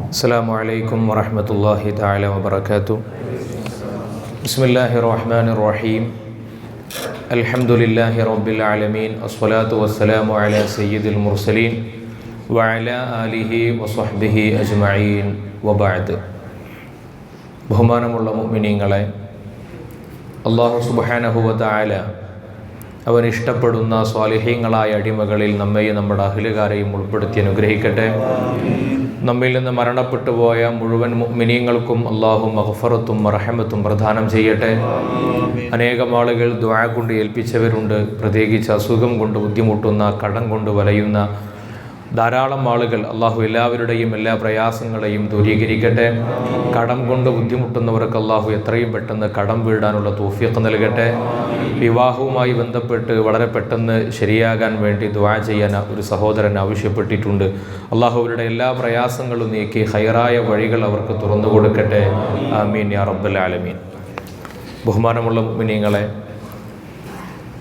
السلام عليكم ورحمة الله تعالى وبركاته. بسم الله الرحمن الرحيم. الحمد لله رب العالمين. الصلاة والسلام على سيد المرسلين وعلى آله وصحبه أجمعين وبعد. ബഹുമാനമുള്ള മുഅ്മിനീങ്ങളെ, അല്ലാഹു സുബ്ഹാനഹു വ തആല അവൻ ഇഷ്ടപ്പെടുന്ന സ്വാലിഹീങ്ങളായ അടിമകളിൽ നമ്മെയും നമ്മുടെ അഹ്ലുകാരെയും ഉൾപ്പെടുത്തി അനുഗ്രഹിക്കട്ടെ. നമ്മിൽ നിന്ന് മരണപ്പെട്ടു പോയ മുഴുവൻ മുഅ്മിനീങ്ങൾക്കും അല്ലാഹു മഗ്ഫിറത്തും റഹ്മത്തും പ്രദാനം ചെയ്യട്ടെ. അനേകം ആളുകൾ ദുആ കൊണ്ട് ഏൽപ്പിച്ചവരുണ്ട്. പ്രത്യേകിച്ച് അസുഖം കൊണ്ട് ബുദ്ധിമുട്ടുന്ന, കടം കൊണ്ട് വലയുന്ന ധാരാളം ആളുകൾ. അള്ളാഹു എല്ലാവരുടെയും എല്ലാ പ്രയാസങ്ങളെയും ദൂരീകരിക്കട്ടെ. കടം കൊണ്ട് ബുദ്ധിമുട്ടുന്നവർക്ക് അള്ളാഹു എത്രയും പെട്ടെന്ന് കടം വീടാനുള്ള തൗഫീഖ് നൽകട്ടെ. വിവാഹവുമായി ബന്ധപ്പെട്ട് വളരെ പെട്ടെന്ന് ശരിയാകാൻ വേണ്ടി ദുആ ചെയ്യാൻ ഒരു സഹോദരൻ ആവശ്യപ്പെട്ടിട്ടുണ്ട്. അള്ളാഹു അവരുടെ എല്ലാ പ്രയാസങ്ങളും നീക്കി ഹൈറായ വഴികൾ അവർക്ക് തുറന്നു കൊടുക്കട്ടെ. ആമീൻ യാ റബ്ബൽ ആലമീൻ. ബഹുമാനമുള്ള മുഅ്മിനീങ്ങളെ,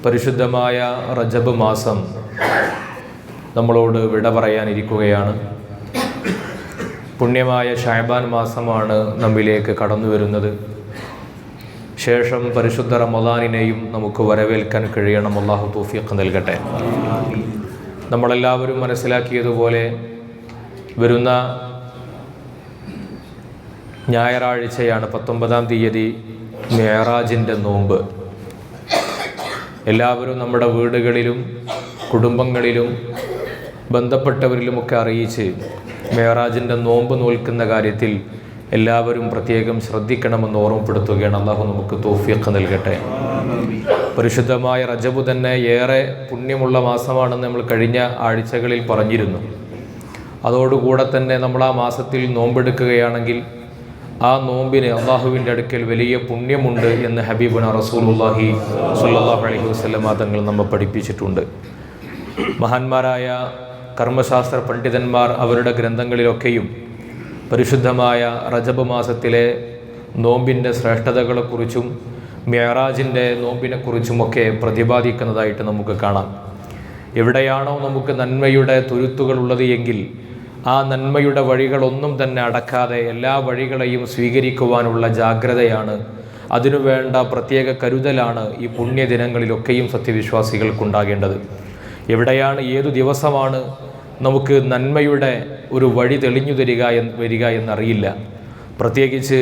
പരിശുദ്ധമായ റജബ് മാസം നമ്മളോട് വിട പറയാനിരിക്കുകയാണ്. പുണ്യമായ ശഅബാൻ മാസമാണ് നമ്മിലേക്ക് കടന്നു വരുന്നത്. ശേഷം പരിശുദ്ധ റമദാനിനെയും നമുക്ക് വരവേൽക്കാൻ കഴിയണം. അല്ലാഹു തൗഫീഖ് നൽകട്ടെ. നമ്മളെല്ലാവരും മനസ്സിലാക്കിയതുപോലെ വരുന്ന ഞായറാഴ്ചയാണ് 19-ാം തീയതി മിഅ്റാജിൻ്റെ നോമ്പ്. എല്ലാവരും നമ്മുടെ വീടുകളിലും കുടുംബങ്ങളിലും ബന്ധപ്പെട്ടവരിലുമൊക്കെ അറിയിച്ച് മിഅ്റാജിൻ്റെ നോമ്പ് നോൽക്കുന്ന കാര്യത്തിൽ എല്ലാവരും പ്രത്യേകം ശ്രദ്ധിക്കണമെന്ന് ഓർമ്മപ്പെടുത്തുകയാണ്. അല്ലാഹു നമുക്ക് തൗഫീഖ് നൽകട്ടെ. പരിശുദ്ധമായ റജബ് തന്നെ ഏറെ പുണ്യമുള്ള മാസമാണെന്ന് നമ്മൾ കഴിഞ്ഞ ആഴ്ചകളിൽ പറഞ്ഞിരുന്നു. അതോടുകൂടെ തന്നെ നമ്മൾ ആ മാസത്തിൽ നോമ്പെടുക്കുകയാണെങ്കിൽ ആ നോമ്പിന് അള്ളാഹുവിൻ്റെ അടുക്കൽ വലിയ പുണ്യമുണ്ട് എന്ന് ഹബീബുന റസൂലുള്ളാഹി സ്വല്ലല്ലാഹു അലൈഹി വസല്ലം തങ്ങൾ നമ്മെ പഠിപ്പിച്ചിട്ടുണ്ട്. മഹാന്മാരായ കർമ്മശാസ്ത്ര പണ്ഡിതന്മാർ അവരുടെ ഗ്രന്ഥങ്ങളിലൊക്കെയും പരിശുദ്ധമായ റജബ് മാസത്തിലെ നോമ്പിൻ്റെ ശ്രേഷ്ഠതകളെക്കുറിച്ചും മിഅ്റാജിൻ്റെ നോമ്പിനെക്കുറിച്ചുമൊക്കെ പ്രതിപാദിക്കുന്നതായിട്ട് നമുക്ക് കാണാം. എവിടെയാണോ നമുക്ക് നന്മയുടെ തുരുത്തുകളുള്ളത് എങ്കിൽ ആ നന്മയുടെ വഴികളൊന്നും തന്നെ അടക്കാതെ എല്ലാ വഴികളെയും സ്വീകരിക്കുവാനുള്ള ജാഗ്രതയാണ്, അതിനുവേണ്ട പ്രത്യേക കരുതലാണ് ഈ പുണ്യദിനങ്ങളിലൊക്കെയും സത്യവിശ്വാസികൾക്കുണ്ടാകേണ്ടത്. എവിടെയാണ്, ഏതു ദിവസമാണ് നമുക്ക് നന്മയുടെ ഒരു വഴി തെളിഞ്ഞു വരിക എന്നറിയില്ല. പ്രത്യേകിച്ച്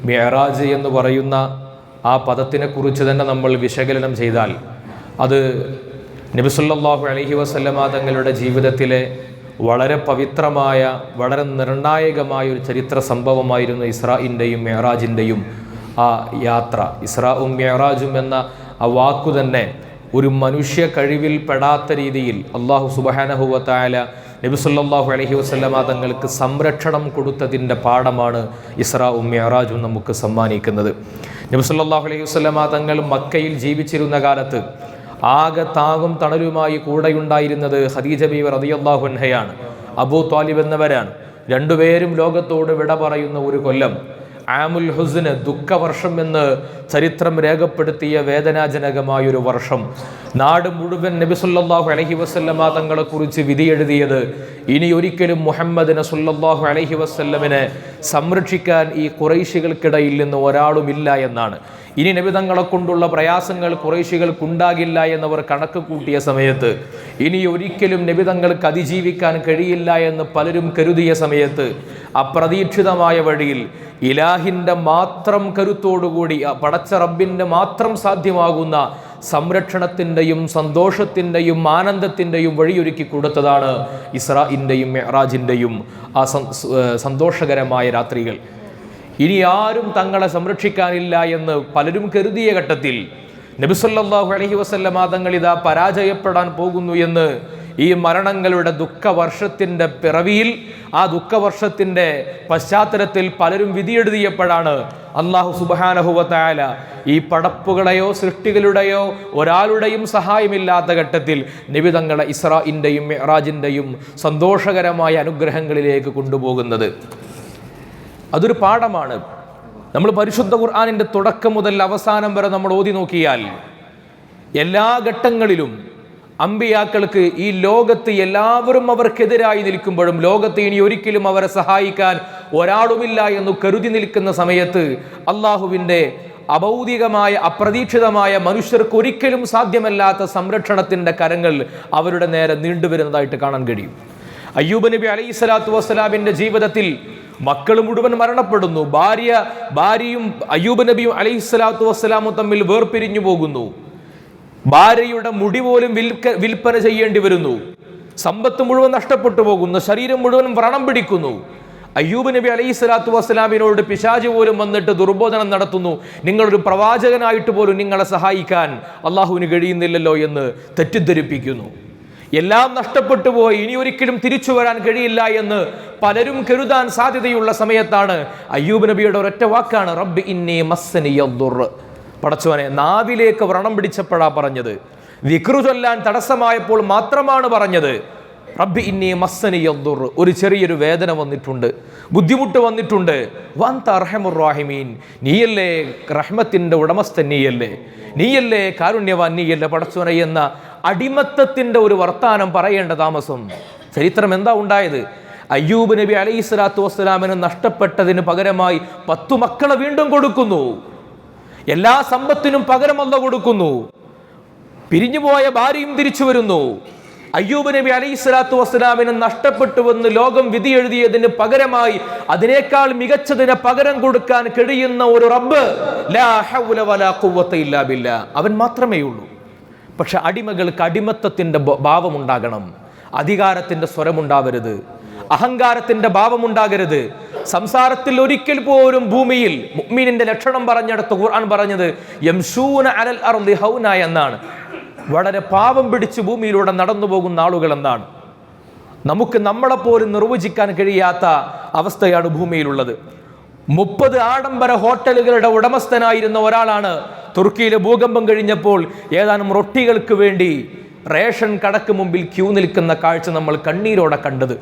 മിഅ്റാജ് എന്ന് പറയുന്ന ആ പദത്തിനെക്കുറിച്ച് തന്നെ നമ്മൾ വിശകലനം ചെയ്താൽ അത് നബി സല്ലല്ലാഹു അലൈഹി വസല്ലമ തങ്ങളുടെ ജീവിതത്തിലെ വളരെ പവിത്രമായ, വളരെ നിർണായകമായ ഒരു ചരിത്ര സംഭവമായിരുന്നു ഇസ്രാഇൻ്റെയും മിഅ്റാജിൻ്റെയും ആ യാത്ര. ഇസ്രാഉം മിഅ്റാജും എന്ന ആ വാക്കു തന്നെ ഒരു മനുഷ്യ കഴിവിൽ പെടാത്ത രീതിയിൽ അല്ലാഹു സുബ്ഹാനഹു വ തആല നബി സല്ലല്ലാഹു അലൈഹി വസല്ലമ തങ്ങൾക്ക് സംരക്ഷണം കൊടുത്തതിൻ്റെ പാഠമാണ് ഇസ്രാഉം മിഅ്റാജും നമുക്ക് സമ്മാനിക്കുന്നത്. നബി സല്ലല്ലാഹു അലൈഹി വസല്ലമ തങ്ങൾ മക്കയിൽ ജീവിച്ചിരുന്ന കാലത്ത് ആകെ താങ്ങും തണലുമായി കൂടെയുണ്ടായിരുന്നത് ഖദീജ ബീവി റളിയല്ലാഹു അൻഹയാണ്, അബൂ ത്വാലിബ് എന്നവരാണ്. രണ്ടുപേരും ലോകത്തോട് വിട പറയുന്ന ഒരു കൊല്ലം, ആമുൽ ഹുസ്ന്, ദുഃഖവർഷം എന്ന് ചരിത്രം രേഖപ്പെടുത്തിയ വേദനാജനകമായൊരു വർഷം. നാട് മുഴുവൻ നബി സല്ലല്ലാഹു അലൈഹി വസല്ലമ തങ്ങളെക്കുറിച്ച് വിധിയെഴുതിയത് ഇനി ഒരിക്കലും മുഹമ്മദിനെ സല്ലല്ലാഹു അലൈഹി വസല്ലമിനെ സംരക്ഷിക്കാൻ ഈ ഖുറൈശികൾക്കിടയിൽ നിന്ന് ഒരാളുമില്ല എന്നാണ്. ഇനി നബി തങ്ങളെ കൊണ്ടുള്ള പ്രയാസങ്ങൾ ഖുറൈശികൾക്കുണ്ടാകില്ല എന്നവർ കണക്ക് കൂട്ടിയ സമയത്ത്, ഇനി ഒരിക്കലും നബി തങ്ങൾക്ക് അതിജീവിക്കാൻ കഴിയില്ല എന്ന് പലരും കരുതിയ സമയത്ത്, അപ്രതീക്ഷിതമായ വഴിയിൽ ഇലാഹിൻ്റെ മാത്രം കരുത്തോടുകൂടി പടച്ച റബ്ബിൻ്റെ മാത്രം സാധ്യമാകുന്ന സംരക്ഷണത്തിൻ്റെയും സന്തോഷത്തിൻ്റെയും ആനന്ദത്തിൻ്റെയും വഴിയൊരുക്കി കൊടുത്തതാണ് ഇസ്രാഇൻ്റെയും മിഅ്റാജിൻ്റെയും ആ സന്തോഷകരമായ രാത്രികൾ. ഇനി ആരും തങ്ങളെ സംരക്ഷിക്കാനില്ല എന്ന് പലരും കരുതിയ ഘട്ടത്തിൽ നബി സല്ലല്ലാഹു അലൈഹി വസല്ലമ തങ്ങൾ ഇതാ പരാജയപ്പെടാൻ പോകുന്നു എന്ന് ഈ മരണങ്ങളുടെ ദുഃഖവർഷത്തിൻ്റെ പിറവിയിൽ, ആ ദുഃഖവർഷത്തിൻ്റെ പശ്ചാത്തലത്തിൽ പലരും വിധിയെഴുതിയപ്പോഴാണ് അല്ലാഹു സുബ്ഹാനഹു വ തആല ഈ പടപ്പുകളെയോ സൃഷ്ടികളുടെയോ ഒരാളുടെയും സഹായമില്ലാത്ത ഘട്ടത്തിൽ നബി തങ്ങളെ ഇസ്രാഇൻ്റെയും മിഅ്റാജിൻ്റെയും സന്തോഷകരമായ അനുഗ്രഹങ്ങളിലേക്ക് കൊണ്ടുപോകുന്നത്. അതൊരു പാഠമാണ്. നമ്മൾ പരിശുദ്ധ ഖുർആനിൻ്റെ തുടക്കം മുതൽ അവസാനം വരെ നമ്മൾ ഓതി നോക്കിയാൽ എല്ലാ ഘട്ടങ്ങളിലും അമ്പിയാക്കൾക്ക് ഈ ലോകത്ത് എല്ലാവരും അവർക്കെതിരായി നിൽക്കുമ്പോഴും ലോകത്ത് ഇനി ഒരിക്കലും അവരെ സഹായിക്കാൻ ഒരാളുമില്ല എന്ന് കരുതി നിൽക്കുന്ന സമയത്ത് അള്ളാഹുവിൻ്റെ അഭൗതികമായ അപ്രതീക്ഷിതമായ മനുഷ്യർക്ക് ഒരിക്കലും സാധ്യമല്ലാത്ത സംരക്ഷണത്തിൻ്റെ കരങ്ങൾ അവരുടെ നേരെ നീണ്ടുവരുന്നതായിട്ട് കാണാൻ കഴിയും. അയ്യൂബ് നബി അലൈഹി സ്വലാത്തു വസ്സലാമിൻ്റെ ജീവിതത്തിൽ മക്കൾ മുഴുവൻ മരണപ്പെടുന്നു. ഭാര്യയും അയ്യൂബ് നബിയും അലൈഹി സ്വലാത്തു വസ്സലാമും തമ്മിൽ വേർപിരിഞ്ഞു പോകുന്നു. ഭാര്യയുടെ മുടി പോലും വിൽപ്പന ചെയ്യേണ്ടി വരുന്നു. സമ്പത്ത് മുഴുവൻ നഷ്ടപ്പെട്ടു പോകുന്നു. ശരീരം മുഴുവൻ വ്രണം പിടിക്കുന്നു. അയ്യൂബ് നബി അലൈഹി സ്വലാത്തു വസ്സലാമിനോട് പിശാച് പോലും വന്നിട്ട് ദുർബോധനം നടത്തുന്നു. നിങ്ങളൊരു പ്രവാചകനായിട്ട് പോലും നിങ്ങളെ സഹായിക്കാൻ അള്ളാഹുവിന് കഴിയുന്നില്ലല്ലോ എന്ന് തെറ്റിദ്ധരിപ്പിക്കുന്നു. എല്ലാം നഷ്ടപ്പെട്ടു പോയി, ഇനി ഒരിക്കലും തിരിച്ചു വരാൻ കഴിയില്ല എന്ന് പലരും കരുതാൻ സാധ്യതയുള്ള സമയത്താണ് അയ്യൂബ് നബിയുടെ ഒരൊറ്റ വാക്കാണ് റബ്ബി ഇന്നി മസ്സനിയദ്ദുർ. പടച്ചോനെ, നാവിലേക്ക് വ്രണം പിടിച്ചപ്പോഴാ പറഞ്ഞത്. ദിക്റ് ചൊല്ലാൻ തടസ്സമായപ്പോൾ മാത്രമാണ് പറഞ്ഞത് റബ്ബി ഇന്നി മസ്സനിയദ്ദുർ. ഒരു ചെറിയൊരു വേദന വന്നിട്ടുണ്ട്, ബുദ്ധിമുട്ട് വന്നിട്ടുണ്ട്. വഅൻത അർഹമുർ റഹീമീൻ, നീയല്ലേ റഹ്മത്തിൻ്റെ ഉടമസ്ഥൻ, നീയല്ലേ കാരുണ്യവാൻ, നീയല്ലേ പടച്ചോനെ എന്ന അടിമത്തത്തിൻ്റെ ഒരു വർത്താനം പറയേണ്ട താമസം. ചരിത്രം എന്താ ഉണ്ടായത്? അയ്യൂബ് നബി അലൈഹി സ്വലാത്തു വസ്സലാമിന് നഷ്ടപ്പെട്ടതിന് പകരമായി 10 മക്കളെ വീണ്ടും കൊടുക്കുന്നു. എല്ലാ സമ്പത്തിനും പകരം അല്ലാഹു കൊടുക്കുന്നു. പിരിഞ്ഞുപോയ ഭാര്യയും തിരിച്ചു വരുന്നു. അയ്യൂബ് നബി അലൈഹി സ്വലാത്തു വസ്സലാമിന് നഷ്ടപ്പെട്ടുവെന്ന് ലോകം വിധി എഴുതിയതിന് പകരമായി അതിനേക്കാൾ മികച്ചതിനെ പകരം കൊടുക്കാൻ കഴിയുന്ന ഒരു റബ്ബ്, ലാ ഹൗല വലാ ഖുവത ഇല്ലാ ബില്ലാ, അവൻ മാത്രമേ ഉള്ളൂ. പക്ഷെ അടിമകൾക്ക് അടിമത്തത്തിൻ്റെ ഭാവമുണ്ടാകണം, അധികാരത്തിൻ്റെ സ്വരമുണ്ടാവരുത്, അഹങ്കാരത്തിൻ്റെ ഭാവമുണ്ടാകരുത്. സംസാരത്തിൽ ഒരിക്കൽ പോലും ഭൂമിയിൽ മുഅ്മിനിന്റെ ലക്ഷണം പറഞ്ഞെടുത്ത് ഖുർആൻ പറഞ്ഞത് യംശൂന അലൽ അർളി ഹൗന എന്നാണ്. വളരെ പാവം പിടിച്ച് ഭൂമിയിലൂടെ നടന്നു പോകുന്ന ആളുകൾ എന്നാണ്. നമുക്ക് നമ്മളെപ്പോലും നിർവചിക്കാൻ കഴിയാത്ത അവസ്ഥയാണ് ഭൂമിയിലുള്ളത്. 30 ആഡംബര ഹോട്ടലുകളുടെ ഉടമസ്ഥനായിരുന്ന ഒരാളാണ് തുർക്കിയിലെ ഭൂകമ്പം കഴിഞ്ഞപ്പോൾ ഏതാനും റൊട്ടികൾക്ക് വേണ്ടി റേഷൻ കടക്ക് മുമ്പിൽ ക്യൂ നിൽക്കുന്ന കാഴ്ച നമ്മൾ കണ്ണീരോടെ കണ്ടത്.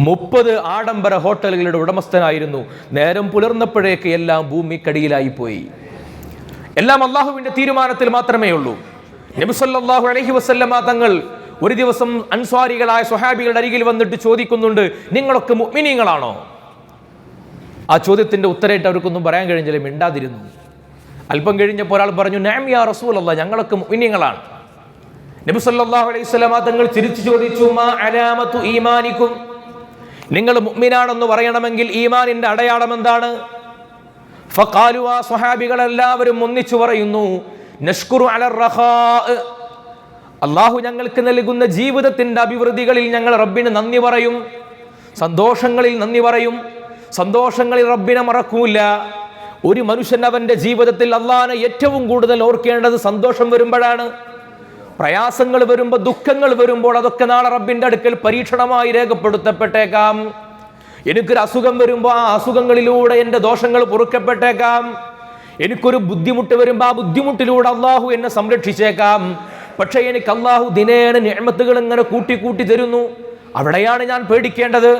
30 ആഡംബര ഹോട്ടലുകളുടെ ഉടമസ്ഥനായിരുന്നു. നേരം പുലർന്നപ്പോഴേക്ക് എല്ലാം ഭൂമിക്കടിയിലായി പോയി. എല്ലാം അള്ളാഹുവിൻ്റെ തീരുമാനത്തിൽ മാത്രമേ ഉള്ളൂ. നബി സല്ലല്ലാഹു അലൈഹി വസല്ലമ തങ്ങൾ ഒരു ദിവസം അൻസ്വാരികളായ സ്വഹാബികളുടെ അരികിൽ വന്നിട്ട് ചോദിക്കുന്നുണ്ട്, നിങ്ങളൊക്കെ മുഅ്മിനീങ്ങളാണോ? ആ ചോദ്യത്തിന്റെ ഉത്തരമായിട്ട് അവർക്കൊന്നും പറയാൻ കഴിഞ്ഞില്ല, മിണ്ടാതിരുന്നു. അല്പം കഴിഞ്ഞപ്പോൾ ഒരാൾ പറഞ്ഞു, നഅം യാ റസൂലല്ലാഹ്, ഞങ്ങളൊക്കെ മുഅ്മിനീങ്ങളാണ്. നബി സല്ലല്ലാഹു അലൈഹി വസല്ലമ തങ്ങൾ ചിരിച്ചു ചോദിച്ചു, മാ അലാമത്തു ഈമാനിക്കും, നിങ്ങൾ മുഅ്മിനാണെന്ന് പറയണമെങ്കിൽ ഈമാനിന്റെ അടയാളം എന്താണ്? ഫഖാലു, ആ സ്വഹാബികൾ എല്ലാവരും ഒന്നിച്ചു പറയുന്നു, നഷ്കുറു അലർ റഖാ, അല്ലാഹു ഞങ്ങൾക്ക് നൽകുന്ന ജീവിതത്തിന്റെ അഭിവൃദ്ധികളിൽ ഞങ്ങൾ റബ്ബിന് നന്ദി പറയും, സന്തോഷങ്ങളിൽ നന്ദി പറയും. സന്തോഷങ്ങളിൽ റബ്ബിനെ മറക്കൂല. ഒരു മനുഷ്യൻ അവന്റെ ജീവിതത്തിൽ അല്ലാഹനെ ഏറ്റവും കൂടുതൽ ഓർക്കേണ്ടത് സന്തോഷം വരുമ്പോഴാണ്. പ്രയാസങ്ങൾ വരുമ്പോൾ, ദുഃഖങ്ങൾ വരുമ്പോൾ അതൊക്കെ നാളെ റബ്ബിന്റെ അടുക്കൽ പരീക്ഷണമായി രേഖപ്പെടുത്തപ്പെട്ടേക്കാം. എനിക്കൊരു അസുഖം വരുമ്പോൾ ആ അസുഖങ്ങളിലൂടെ എൻ്റെ ദോഷങ്ങൾ പൊറുക്കപ്പെട്ടേക്കാം. എനിക്കൊരു ബുദ്ധിമുട്ട് വരുമ്പോൾ ആ ബുദ്ധിമുട്ടിലൂടെ അള്ളാഹു എന്നെ സംരക്ഷിച്ചേക്കാം. പക്ഷേ എനിക്ക് അള്ളാഹു ദിനേന നിഅമത്തുകൾ ഇങ്ങനെ കൂട്ടി തരുന്നു. അവിടെയാണ് ഞാൻ പേടിക്കേണ്ടത്,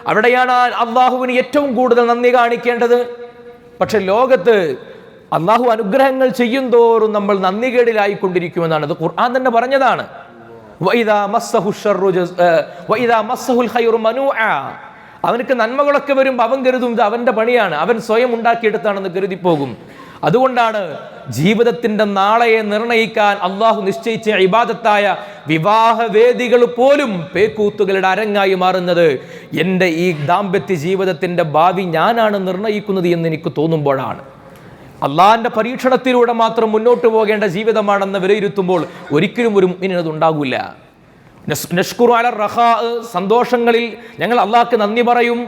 അവിടെയാണ് അള്ളാഹുവിന് ഏറ്റവും കൂടുതൽ നന്ദി കാണിക്കേണ്ടത്. പക്ഷെ ലോകത്ത് അള്ളാഹു അനുഗ്രഹങ്ങൾ ചെയ്യും തോറും നമ്മൾ നന്ദികേടിലായിക്കൊണ്ടിരിക്കുമെന്നാണ്. അത് ഖുർആൻ തന്നെ പറഞ്ഞതാണ്. അവനക്ക് നന്മകളൊക്കെ വരുമ്പോൾ അവൻ കരുതും ഇത് അവന്റെ പണിയാണ്, അവൻ സ്വയം ഉണ്ടാക്കിയെടുത്താണെന്ന് കരുതിപ്പോകും. അതുകൊണ്ടാണ് ജീവിതത്തിന്റെ നാളെയെ നിർണയിക്കാൻ അള്ളാഹു നിശ്ചയിച്ച ഇബാദത്തായ വിവാഹവേദികൾ പോലും പേക്കൂത്തുകളുടെ അരങ്ങായി മാറുന്നത്. എൻ്റെ ഈ ദാമ്പത്യ ജീവിതത്തിന്റെ ഭാവി ഞാനാണ് നിർണയിക്കുന്നത് എന്ന് എനിക്ക് തോന്നുമ്പോഴാണ്. അള്ളാഹിന്റെ പരീക്ഷണത്തിലൂടെ മാത്രം മുന്നോട്ട് പോകേണ്ട ജീവിതമാണെന്ന് വിലയിരുത്തുമ്പോൾ ഒരിക്കലും ഒരു മുഅ്മിനത് ഉണ്ടാകില്ല. നഷ്കുറു അലർ റഖാ, സന്തോഷങ്ങളിൽ ഞങ്ങൾ അള്ളാഹ്ക്ക് നന്ദി പറയും.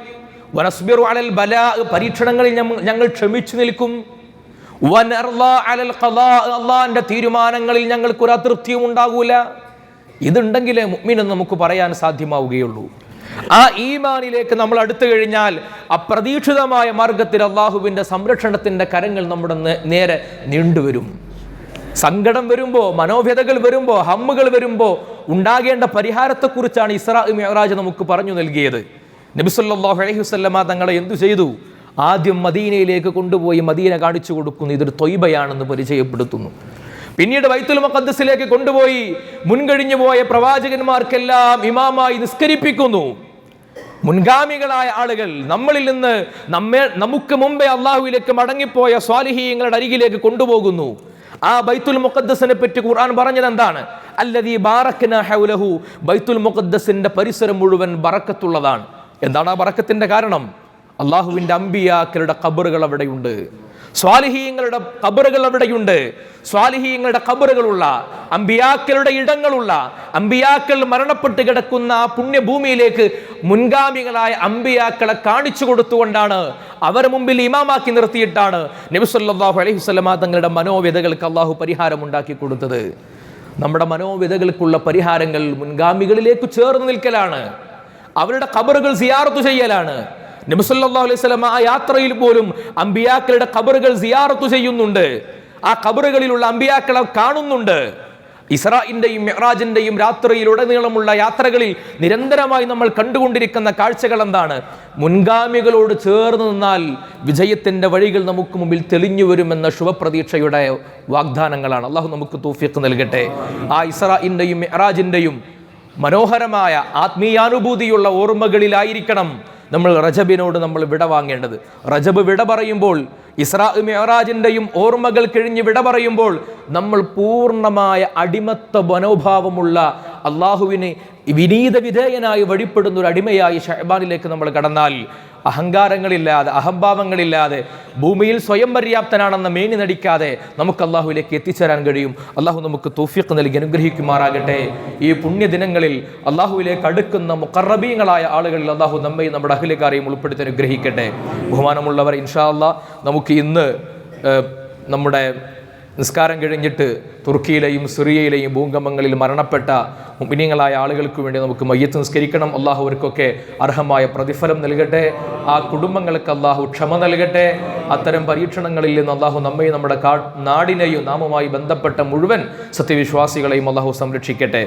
വനസ്ബിറു അലൽ ബലാ, പരീക്ഷണങ്ങളിൽ ഞങ്ങൾ ക്ഷമിച്ചു നിൽക്കും. വനർളാ അലൽ ഖളാ, അള്ളാഹിന്റെ തീരുമാനങ്ങളിൽ ഞങ്ങൾക്കൊരു അതൃപ്തിയും ഉണ്ടാകൂല. ഇതുണ്ടെങ്കിലേ മുഅ്മിനെന്ന് നമുക്ക് പറയാൻ സാധ്യമാവുകയുള്ളൂ. ആ ഈമാനിലേക്ക് നമ്മൾ അടുത്തു കഴിഞ്ഞാൽ അപ്രതീക്ഷിതമായ മാർഗത്തിൽ അള്ളാഹുവിൻ്റെ സംരക്ഷണത്തിൻ്റെ കരങ്ങൾ നമ്മുടെ നേരെ നീണ്ടുവരും. സങ്കടം വരുമ്പോൾ, മനോവ്യതകൾ വരുമ്പോൾ, ഹമ്മുകൾ വരുമ്പോൾ ഉണ്ടാകേണ്ട പരിഹാരത്തെക്കുറിച്ചാണ് ഇസ്രാ മിഅ്റാജ് നമുക്ക് പറഞ്ഞു നൽകിയത്. നബി സല്ലല്ലാഹു അലൈഹി വസല്ലമ തങ്ങളെ എന്തു ചെയ്തു? ആദ്യം മദീനയിലേക്ക് കൊണ്ടുപോയി മദീന കാണിച്ചു കൊടുക്കുന്നു. ഇതൊരു ത്വയ്ബയാണെന്ന് പരിചയപ്പെടുത്തുന്നു. പിന്നീട് ബൈത്തുൽ മുഖദ്ദസിലേക്ക് കൊണ്ടുപോയി മുൻകഴിഞ്ഞു പോയ പ്രവാചകന്മാർക്കെല്ലാം ഇമാമായി നിസ്കരിപ്പിക്കുന്നു. മുൻഗാമികളായ ആളുകൾ നമ്മളിൽ നിന്ന് നമുക്ക് മുമ്പേ അള്ളാഹുവിലേക്ക് മടങ്ങിപ്പോയ സ്വാലിഹീങ്ങളുടെ അരികിലേക്ക് കൊണ്ടുപോകുന്നു. ആ ബൈത്തുൽ മുഖദ്ദസിനെ പറ്റി ഖുർആൻ പറഞ്ഞത് എന്താണ്? അല്ലദീ ബാറക്നാ ഹൗലഹു, ബൈത്തുൽ മുഖദ്ദസിന്റെ പരിസരം മുഴുവൻ ബറക്കത്തുള്ളതാണ്. എന്താണ് ആ ബറക്കത്തിന്റെ കാരണം? അള്ളാഹുവിന്റെ അമ്പിയാക്കളുടെ ഖബറുകൾ അവിടെയുണ്ട്, സ്വാലിഹീങ്ങളുടെ ഖബറുകൾ അവിടെയുണ്ട്. സ്വാലിഹീങ്ങളുടെ ഖബറുകളുള്ള, അമ്പിയാക്കളുടെ ഇടങ്ങളുള്ള, അമ്പിയാക്കൾ മരണപ്പെട്ട് കിടക്കുന്ന ആ പുണ്യഭൂമിയിലേക്ക് മുൻഗാമികളായ അമ്പിയാക്കളെ കാണിച്ചു കൊടുത്തുകൊണ്ടാണ്, അവരെ മുമ്പിൽ ഇമാമാക്കി നിർത്തിയിട്ടാണ് നബി സല്ലല്ലാഹു അലൈഹി വസല്ലമ തങ്ങളുടെ മനോവ്യതകൾക്ക് അള്ളാഹു പരിഹാരം ഉണ്ടാക്കി കൊടുത്തത്. നമ്മുടെ മനോവ്യതകൾക്കുള്ള പരിഹാരങ്ങൾ മുൻഗാമികളിലേക്ക് ചേർന്ന് നിൽക്കലാണ്, അവരുടെ ഖബറുകൾ സിയാറത്ത് ചെയ്യലാണ്. നബി സല്ലല്ലാഹു അലൈഹി വസല്ലം ആ യാത്രയിൽ പോലും അമ്പിയാക്കളുടെ ഖബറുകൾ സിയാറത്ത് ചെയ്യുന്നുണ്ട്, ആ ഖബറുകളിലുള്ള അമ്പിയാക്കളെ കാണുന്നുണ്ട്. ഇസ്രാഇന്റെയും മിഅ്റാജിന്റെയും രാത്രിയിലുടനീളമുള്ള യാത്രകളിൽ നിരന്തരമായി നമ്മൾ കണ്ടുകൊണ്ടിരിക്കുന്ന കാഴ്ചകൾ എന്താണ്? മുൻഗാമികളോട് ചേർന്ന് നിന്നാൽ വിജയത്തിന്റെ വഴികൾ നമുക്ക് മുമ്പിൽ തെളിഞ്ഞു വരുമെന്ന ശുഭപ്രതീക്ഷയുടെ വാഗ്ദാനങ്ങളാണ്. അള്ളാഹു നമുക്ക് തൗഫീഖ് നൽകട്ടെ. ആ ഇസ്രാഇന്റെയും മിഅ്റാജിന്റെയും മനോഹരമായ ആത്മീയാനുഭൂതിയുള്ള ഓർമ്മകളിലായിരിക്കണം നമ്മൾ റജബിനോട് നമ്മൾ വിട വാങ്ങേണ്ടത്. റജബ് വിട പറയുമ്പോൾ, ഇസ്രാ മിഅ്റാജിന്റെയും ഓർമ്മകൾ കഴിഞ്ഞ് വിട പറയുമ്പോൾ, നമ്മൾ പൂർണ്ണമായ അടിമത്ത മനോഭാവമുള്ള അള്ളാഹുവിനെ വിനീത വിധേയനായി വഴിപ്പെടുന്ന ഒരു അടിമയായി ശഅബാനിലേക്ക് നമ്മൾ കടന്നാൽ, അഹങ്കാരങ്ങളില്ലാതെ, അഹംഭാവങ്ങളില്ലാതെ, ഭൂമിയിൽ സ്വയം പര്യാപ്തനാണെന്ന മേനി നടിക്കാതെ നമുക്ക് അള്ളാഹുവിലേക്ക് എത്തിച്ചേരാൻ കഴിയും. അള്ളാഹു നമുക്ക് തൗഫീഖ് നൽകി അനുഗ്രഹിക്കുമാറാകട്ടെ. ഈ പുണ്യദിനങ്ങളിൽ അള്ളാഹുവിലേക്ക് അടുക്കുന്ന മുഖറബീങ്ങളായ ആളുകളിൽ അള്ളാഹു നമ്മയും നമ്മുടെ അഹ്ലുകാരെയും ഉൾപ്പെടുത്തി അനുഗ്രഹിക്കട്ടെ. ബഹുമാനമുള്ളവർ, ഇൻഷാ അല്ലാഹ് നമുക്ക് ഇന്ന് നമ്മുടെ നിസ്കാരം കഴിഞ്ഞിട്ട് തുർക്കിയിലെയും സിറിയയിലെയും ഭൂകമ്പങ്ങളിൽ മരണപ്പെട്ട മുഅ്മിനീങ്ങളായ ആളുകൾക്ക് വേണ്ടി നമുക്ക് മയ്യത്ത് നിസ്കരിക്കണം. അള്ളാഹു അവർക്കൊക്കെ അർഹമായ പ്രതിഫലം നൽകട്ടെ. ആ കുടുംബങ്ങൾക്ക് അള്ളാഹു ക്ഷമ നൽകട്ടെ. അത്തരം പരീക്ഷണങ്ങളിൽ നിന്ന് അള്ളാഹു നമ്മയും നമ്മുടെ നാടിനെയും നാമുമായി ബന്ധപ്പെട്ട മുഴുവൻ സത്യവിശ്വാസികളെയും അള്ളാഹു സംരക്ഷിക്കട്ടെ.